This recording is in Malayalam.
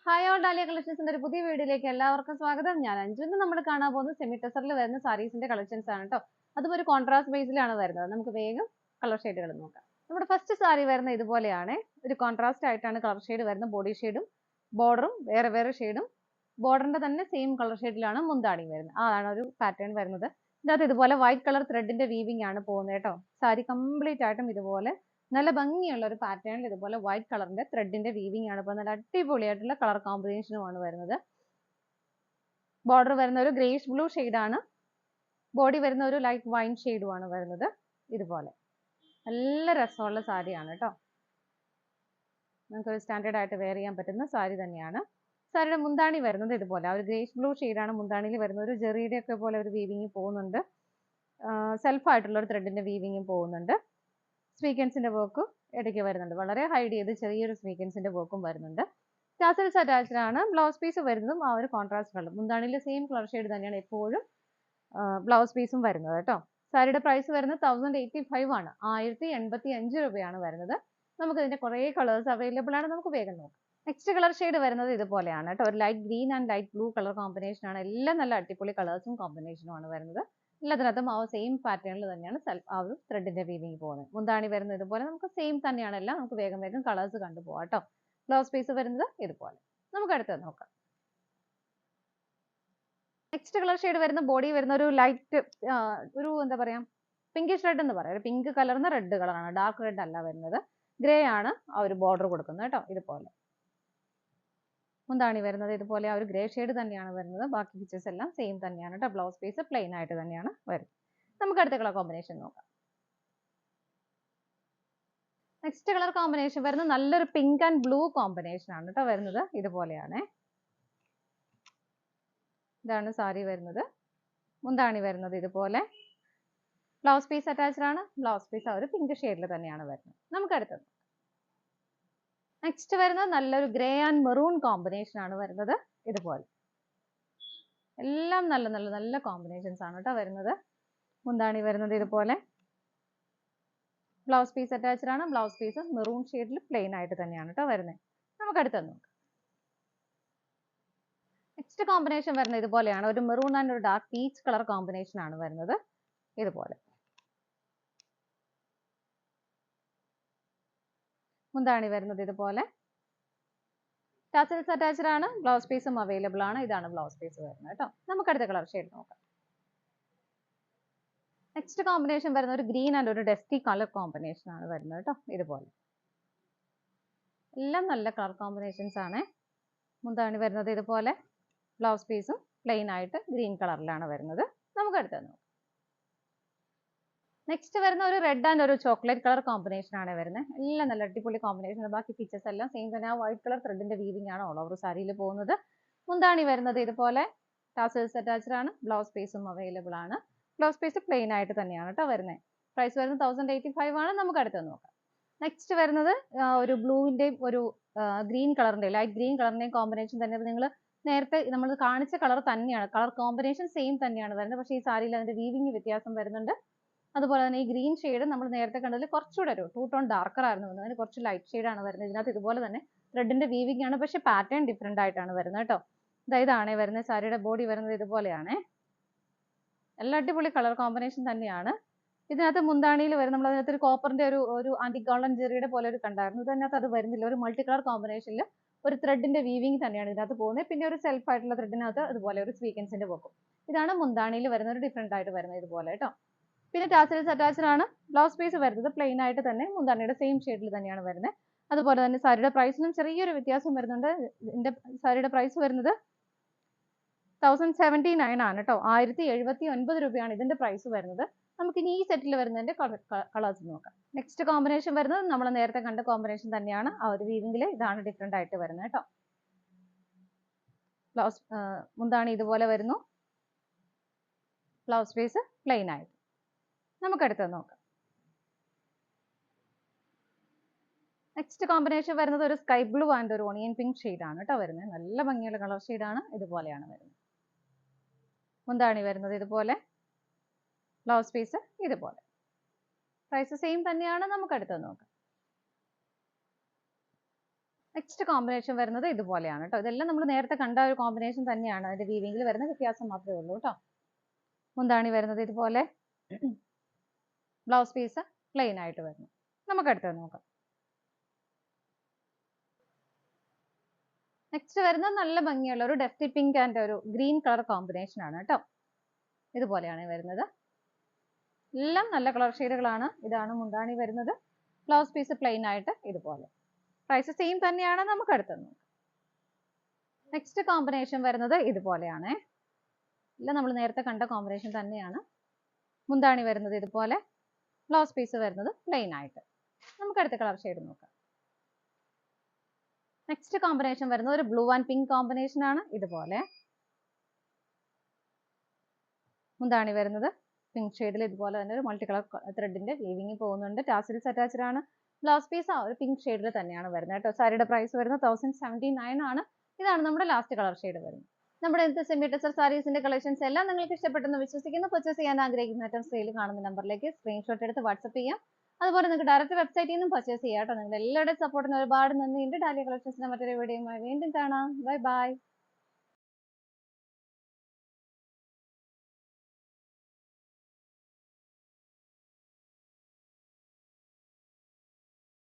ഹായ് ഓൾ ഡാലിയ കളക്ഷൻസിന്റെ ഒരു പുതിയ വീഡിയോയിലേക്ക് എല്ലാവർക്കും സ്വാഗതം. ഞാൻ അഞ്ജു. ഇന്ന് നമ്മൾ കാണാൻ പോകുന്നത് സെമി ടെസറിൽ വരുന്ന സാരീസിന്റെ കളക്ഷൻസ് ആണ് കേട്ടോ. അതും ഒരു കോൺട്രാസ്റ്റ് ബേസിലാണ് വരുന്നത്. നമുക്ക് വേഗം കളർ ഷെയ്ഡുകൾ നോക്കാം. നമ്മുടെ ഫസ്റ്റ് സാരി വരുന്ന ഇതുപോലെയാണ്. ഒരു കോൺട്രാസ്റ്റ് ആയിട്ടാണ് കളർ ഷെയ്ഡ് വരുന്നത്. ബോഡി ഷെയ്ഡും ബോർഡറും വേറെ വേറെ ഷെയ്ഡും ബോർഡറിന്റെ തന്നെ സെയിം കളർ ഷെയ്ഡിലാണ് മുന്താണി വരുന്നത്. അതാണ് ഒരു പാറ്റേൺ വരുന്നത്. ഇതിനകത്ത് ഇതുപോലെ വൈറ്റ് കളർ ത്രെഡിന്റെ വീവിംഗ് ആണ് പോകുന്നത് കേട്ടോ. സാരി കംപ്ലീറ്റ് ആയിട്ടും ഇതുപോലെ നല്ല ഭംഗിയുള്ള ഒരു പാറ്റേണിൽ ഇതുപോലെ വൈറ്റ് കളറിന്റെ ത്രെഡിന്റെ വീവിംഗ് ആണ്. ഇപ്പോൾ നല്ല അടിപൊളിയായിട്ടുള്ള കളർ കോമ്പിനേഷനുമാണ് വരുന്നത്. ബോർഡർ വരുന്ന ഒരു ഗ്രേഷ് ബ്ലൂ ആണ്. ബോഡി വരുന്ന ഒരു ലൈറ്റ് വൈൻ ഷെയ്ഡുമാണ് വരുന്നത്. ഇതുപോലെ നല്ല രസമുള്ള സാരിയാണ് കേട്ടോ. നമുക്കൊരു സ്റ്റാൻഡേർഡ് ആയിട്ട് വെയർ ചെയ്യാൻ പറ്റുന്ന സാരി തന്നെയാണ്. സാരിയുടെ മുന്താണി വരുന്നത് ഇതുപോലെ ഒരു ഗ്രേഷ് ബ്ലൂ ആണ് മുന്താണിയിൽ വരുന്നത്. ഒരു ജെറിയുടെ ഒക്കെ പോലെ ഒരു വീവിംഗ് പോകുന്നുണ്ട്. സെൽഫ് ആയിട്ടുള്ള ഒരു ത്രെഡിന്റെ വീവിംഗും പോകുന്നുണ്ട്. സ്വീക്വൻസിന്റെ വർക്ക് ഇടയ്ക്ക് വരുന്നുണ്ട്. വളരെ ഹൈഡ് ചെയ്ത് ചെറിയൊരു സ്വീക്വൻസിന്റെ വർക്കും വരുന്നുണ്ട്. ടാസൽസ് അറ്റാച്ച്ഡ് ആണ്. ബ്ലൗസ് പീസ് വരുന്നതും ആ ഒരു കോൺട്രാസ്റ്റ് കളർ മുന്താണിയിലെ സെയിം കളർ ഷെയ്ഡ് തന്നെയാണ് എപ്പോഴും ബ്ലൗസ് പീസും വരുന്നത് കേട്ടോ. സാരിയുടെ പ്രൈസ് വരുന്നത് 1085 ആണ്. 1085 രൂപയാണ് വരുന്നത്. നമുക്ക് ഇതിന്റെ കുറേ കളേഴ്സ് അവൈലബിൾ ആണ്. നമുക്ക് വേഗം നോക്കാം. നെക്സ്റ്റ് കളർ ഷെയ്ഡ് വരുന്നത് ഇതുപോലെയാണ് കേട്ടോ. ഒരു light green and light blue colour combination ആണ്. എല്ലാം നല്ല അടിപൊളി കളേഴ്സും കോമ്പിനേഷനും ആണ് വരുന്നത്. എല്ലാത്തിനകത്തും ആ സെയിം പാറ്റേണിൽ തന്നെയാണ് ആ ഒരു ത്രെഡിന്റെ വീവിംഗ് പോകുന്നത്. മുന്താണി വരുന്നത് ഇതുപോലെ നമുക്ക് സെയിം തന്നെയാണ് എല്ലാം. നമുക്ക് വേഗം വേഗം കളേഴ്സ് കണ്ടുപോകാം കേട്ടോ. ബ്ലൗസ് പീസ് വരുന്നത് ഇതുപോലെ. നമുക്ക് അടുത്തത് നോക്കാം. നെക്സ്റ്റ് കളർ ഷെയ്ഡ് വരുന്ന ബോഡി വരുന്ന ഒരു ലൈറ്റ് ഒരു എന്താ പറയാ പിങ്കിഷ് റെഡ് എന്ന് പറയാം. ഒരു പിങ്ക് കലർന്ന റെഡ് കളറാണ്. ഡാർക്ക് റെഡ് അല്ല വരുന്നത്. ഗ്രേ ആണ് ആ ഒരു ബോർഡർ കൊടുക്കുന്നത് കേട്ടോ. ഇതുപോലെ മുന്താണി വരുന്നത് ഇതുപോലെ ആ ഒരു ഗ്രേ ഷെയ്ഡ് തന്നെയാണ് വരുന്നത്. ബാക്കി ഫീച്ചേഴ്സ് എല്ലാം സെയിം തന്നെയാണ് കേട്ടോ. ബ്ലൗസ് പീസ് പ്ലെയിൻ ആയിട്ട് തന്നെയാണ് വരുന്നത്. നമുക്ക് അടുത്ത കളർ കോമ്പിനേഷൻ നോക്കാം. നെക്സ്റ്റ് കളർ കോമ്പിനേഷൻ വരുന്നത് നല്ലൊരു പിങ്ക് ആൻഡ് ബ്ലൂ കോമ്പിനേഷൻ ആണ് കേട്ടോ വരുന്നത്. ഇതുപോലെയാണ്. ഇതാണ് സാരി വരുന്നത്. മുന്താണി വരുന്നത് ഇതുപോലെ. ബ്ലൗസ് പീസ് അറ്റാച്ച്ഡ് ആണ്. ബ്ലൗസ് പീസ് ആ ഒരു പിങ്ക് ഷെയ്ഡിൽ തന്നെയാണ് വരുന്നത്. നമുക്ക് അടുത്തത് നെക്സ്റ്റ് വരുന്നത് നല്ലൊരു ഗ്രേ ആൻഡ് മെറൂൺ കോമ്പിനേഷൻ ആണ് വരുന്നത്. ഇതുപോലെ എല്ലാം നല്ല നല്ല നല്ല കോമ്പിനേഷൻസ് ആണ് കേട്ടോ വരുന്നത്. മുന്താണി വരുന്നത് ഇതുപോലെ. ബ്ലൗസ് പീസ് അറ്റാച്ച്ഡ് ആണ്. ബ്ലൗസ് പീസ് മെറൂൺ ഷെയ്ഡിൽ പ്ലെയിൻ ആയിട്ട് തന്നെയാണ് കേട്ടോ വരുന്നത്. നമുക്ക് അടുത്തത് നോക്കാം. നെക്സ്റ്റ് കോമ്പിനേഷൻ വരുന്നത് ഇതുപോലെയാണ്. ഒരു മെറൂൺ ആൻഡ് ഒരു ഡാർക്ക് പീച്ച് കളർ കോമ്പിനേഷൻ ആണ് വരുന്നത്. ഇതുപോലെ മുന്താണി വരുന്നത് ഇതുപോലെ. ടാസൽസ് അറ്റാച്ച്ഡ് ആണ്. ബ്ലൗസ് പീസും അവൈലബിൾ ആണ്. ഇതാണ് ബ്ലൗസ് പീസ് വരുന്നത് കേട്ടോ. നമുക്ക് അടുത്ത കളർ ഷെയ്ഡ് നോക്കാം. നെക്സ്റ്റ് കോമ്പിനേഷൻ വരുന്ന ഒരു ഗ്രീൻ ആൻഡ് ഒരു ഡസ്റ്റി കളർ കോമ്പിനേഷൻ ആണ് വരുന്നത് കേട്ടോ. ഇതുപോലെ എല്ലാം നല്ല കളർ കോമ്പിനേഷൻസ് ആണ്. മുന്താണി വരുന്നത് ഇതുപോലെ. ബ്ലൗസ് പീസും പ്ലെയിൻ ആയിട്ട് ഗ്രീൻ കളറിലാണ് വരുന്നത്. നമുക്ക് അടുത്തത് നോക്കാം. നെക്സ്റ്റ് വരുന്ന ഒരു റെഡ് ആൻഡ് ഒരു ചോക്ലേറ്റ് കളർ കോമ്പിനേഷൻ ആണ് വരുന്നത്. എല്ലാം നല്ല അടിപൊളി കോമ്പിനേഷൻ. ബാക്കി ഫീച്ചേഴ്സ് എല്ലാം സെയിം തന്നെ. ആ വൈറ്റ് കളർ ത്രെഡിന്റെ വീവിംഗ് ആണ് ഓൾ ഓവർ സാരിയിൽ പോകുന്നത്. മുന്താണി വരുന്നത് ഇതുപോലെ. ടാസൽസ് അറ്റാച്ച്ഡ് ആണ്. ബ്ലൗസ് പീസും അവൈലബിൾ ആണ്. ബ്ലൗസ് പീസ് പ്ലെയിൻ ആയിട്ട് തന്നെയാണ് കേട്ടോ വരുന്നത്. പ്രൈസ് വരുന്നത് 1085 ആണ്. നമുക്ക് അടുത്തത് നോക്കാം. നെക്സ്റ്റ് വരുന്നത് ഒരു ബ്ലൂവിന്റെയും ഒരു ഗ്രീൻ കളറിന്റെയും ലൈറ്റ് ഗ്രീൻ കളറിന്റെയും കോമ്പിനേഷൻ തന്നെ. നിങ്ങൾ നേരത്തെ നമ്മൾ കാണിച്ച കളർ തന്നെയാണ്. കളർ കോമ്പിനേഷൻ സെയിം തന്നെയാണ് വരുന്നത്. പക്ഷേ ഈ സാരിയിൽ അതിന്റെ വീവിംഗ് വ്യത്യാസം വരുന്നുണ്ട്. അതുപോലെ തന്നെ ഈ ഗ്രീൻ ഷെയ്ഡ് നമ്മൾ നേരത്തെ കണ്ടതിൽ കുറച്ചുകൂടെ ഒരു 2 ടോൺ ഡാർക്കർ ആയിരുന്നു വരുന്നത്. അതിന് കുറച്ച് ലൈറ്റ് ഷെയ്ഡ് ആണ് വരുന്നത്. ഇതിനകത്ത് ഇതുപോലെ തന്നെ ത്രെഡിന്റെ വീവിംഗ് ആണ്. പക്ഷേ പാറ്റേൺ ഡിഫറെന്റ് ആയിട്ടാണ് വരുന്നത് കേട്ടോ. ഇതാണ് വരുന്നത്. സാരിയുടെ ബോഡി വരുന്നത് ഇതുപോലെയാണ്. എല്ലാ അടിപൊളി കളർ കോമ്പിനേഷൻ തന്നെയാണ്. ഇതിനകത്ത് മുന്താണിയിൽ വരും നമ്മൾ അതിനകത്ത് ഒരു കോപ്പറിന്റെ ഒരു ആന്റി ഗോൾഡൻ ജെറിയുടെ പോലെ ഒരു കണ്ടായിരുന്നു. ഇതിനകത്ത് അത് വരുന്നില്ല. ഒരു മൾട്ടി കളർ കോമ്പിനേഷനിൽ ഒരു ത്രെഡിന്റെ വീവിംഗ് തന്നെയാണ് ഇതിനകത്ത് പോകുന്നത്. പിന്നെ ഒരു സെൽഫ് ആയിട്ടുള്ള ത്രെഡിനകത്ത് അതുപോലെ ഒരു സ്വീക്വൻസിന്റെ വർക്കും. ഇതാണ് മുന്താണിയിൽ വരുന്ന ഒരു ഡിഫറെന്റ് ആയിട്ട് വരുന്നത് ഇതുപോലെ കേട്ടോ. പിന്നെ ടാസൽസ് അറ്റാച്ച്ഡ് ആണ്. ബ്ലൗസ് പീസ് വരുന്നത് പ്ലെയിൻ ആയിട്ട് തന്നെ മുന്താണിയുടെ സെയിം ഷെയ്ഡിൽ തന്നെയാണ് വരുന്നത്. അതുപോലെ തന്നെ സാരിയുടെ പ്രൈസിനും ചെറിയൊരു വ്യത്യാസം വരുന്നുണ്ട്. ഇതിന്റെ സാരിയുടെ പ്രൈസ് വരുന്നത് 1079 ആണ് കേട്ടോ. 1079 രൂപയാണ് ഇതിന്റെ പ്രൈസ് വരുന്നത്. നമുക്ക് ഇനി ഈ സെറ്റിൽ വരുന്നതിന്റെ കളേഴ്സ് നോക്കാം. നെക്സ്റ്റ് കോമ്പിനേഷൻ വരുന്നത് നമ്മൾ നേരത്തെ കണ്ട കോമ്പിനേഷൻ തന്നെയാണ്. ആ ഒരു വീവിംഗിൽ ഇതാണ് ഡിഫറെന്റ് ആയിട്ട് വരുന്നത് കേട്ടോ. ബ്ലൗസ് മുന്താണി ഇതുപോലെ വരുന്നു. ബ്ലൗസ് പീസ് പ്ലെയിൻ ആയിട്ട്. നമുക്ക് അടുത്തത് നോക്കാം. നെക്സ്റ്റ് കോമ്പിനേഷൻ വരുന്നത് ഒരു സ്കൈ ബ്ലൂ ആൻഡ് ഒരു ഓണിയൻ പിങ്ക് ഷെയ്ഡാണ് കേട്ടോ വരുന്നത്. നല്ല ഭംഗിയുള്ള കളർ ഷെയ്ഡാണ്. ഇതുപോലെയാണ് വരുന്നത്. മുന്താണി വരുന്നത് ഇതുപോലെ. ബ്ലൗസ് പീസ് ഇതുപോലെ. പ്രൈസ് സെയിം തന്നെയാണ്. നമുക്ക് അടുത്തത് നോക്കാം. നെക്സ്റ്റ് കോമ്പിനേഷൻ വരുന്നത് ഇതുപോലെയാണ് കേട്ടോ. ഇതെല്ലാം നമ്മൾ നേരത്തെ കണ്ട ഒരു കോമ്പിനേഷൻ തന്നെയാണ്. അതിന്റെ വീവിംഗിൽ വരുന്ന വ്യത്യാസം മാത്രമേ ഉള്ളൂ കേട്ടോ. മുന്താണി വരുന്നത് ഇതുപോലെ, ബ്ലൗസ് പീസ് പ്ലെയിൻ ആയിട്ട് വരുന്നു. നമുക്ക് അടുത്തത് നോക്കാം. നെക്സ്റ്റ് വരുന്നത് നല്ല ഭംഗിയുള്ള ഒരു ഡസ്റ്റി പിങ്ക് ആൻഡ് ഒരു ഗ്രീൻ കളർ കോമ്പിനേഷൻ ആണ് കേട്ടോ. ഇതുപോലെയാണ് വരുന്നത്. എല്ലാം നല്ല കളർ ഷെയ്ഡുകളാണ്. ഇതാണ് മുന്താണി വരുന്നത്. ബ്ലൗസ് പീസ് പ്ലെയിൻ ആയിട്ട് ഇതുപോലെ. പ്രൈസ് സെയിം തന്നെയാണ്. നമുക്ക് അടുത്തത് നോക്കാം. നെക്സ്റ്റ് കോമ്പിനേഷൻ വരുന്നത് ഇതുപോലെയാണ്. എല്ലാം നമ്മൾ നേരത്തെ കണ്ട കോമ്പിനേഷൻ തന്നെയാണ്. മുന്താണി വരുന്നത് ഇതുപോലെ, ബ്ലൗസ് പീസ് വരുന്നത് പ്ലെയിൻ ആയിട്ട്. നമുക്ക് അടുത്ത കളർ ഷെയ്ഡ് നോക്കാം. നെക്സ്റ്റ് കോമ്പിനേഷൻ വരുന്നത് ഒരു ബ്ലൂ ആൻഡ് പിങ്ക് കോമ്പിനേഷൻ ആണ്. ഇതുപോലെ മുന്താണി വരുന്നത് പിങ്ക് ഷെയ്ഡിൽ ഇതുപോലെ തന്നെ ഒരു മൾട്ടി കളർ ത്രെഡിന്റെ വീവിംഗ് പോകുന്നുണ്ട്. ടാസിൽസ് അറ്റാച്ച്ഡ് ആണ്. ബ്ലൗസ് പീസ് ആ ഒരു പിങ്ക് ഷെയ്ഡിൽ തന്നെയാണ് വരുന്നത് കേട്ടോ. സാരിയുടെ പ്രൈസ് വരുന്നത് 1079 ആണ്. ഇതാണ് നമ്മുടെ ലാസ്റ്റ് കളർ ഷെയ്ഡ് വരുന്നത്. നമ്മുടെ ഇന്നത്തെ സെമി ടെസർ സാരീസിന്റെ കളക്ഷൻസ് എല്ലാം നിങ്ങൾക്ക് ഇഷ്ടപ്പെട്ടെന്ന് വിശ്വസിക്കുന്നു. പർച്ചേസ് ചെയ്യാൻ ആഗ്രഹിക്കുന്ന ഐറ്റം സ്ക്രീനിൽ കാണുന്ന നമ്പറിലേക്ക് സ്ക്രീൻഷോട്ട് എടുത്ത് വാട്സ്ആപ്പ് ചെയ്യാം. അതുപോലെ നിങ്ങൾക്ക് ഡയറക്റ്റ് വെബ്സൈറ്റിൽ നിന്നും പർച്ചേസ് ചെയ്യാം കേട്ടോ. നിങ്ങളുടെ എല്ലാവരുടെയും സപ്പോർട്ടിന് ഒരുപാട് നന്ദിയുണ്ട്. ഡാലിയ കളക്ഷൻസിന്റെ മറ്റൊരു വീഡിയോയുമായി വീണ്ടും കാണാം. Bye bye.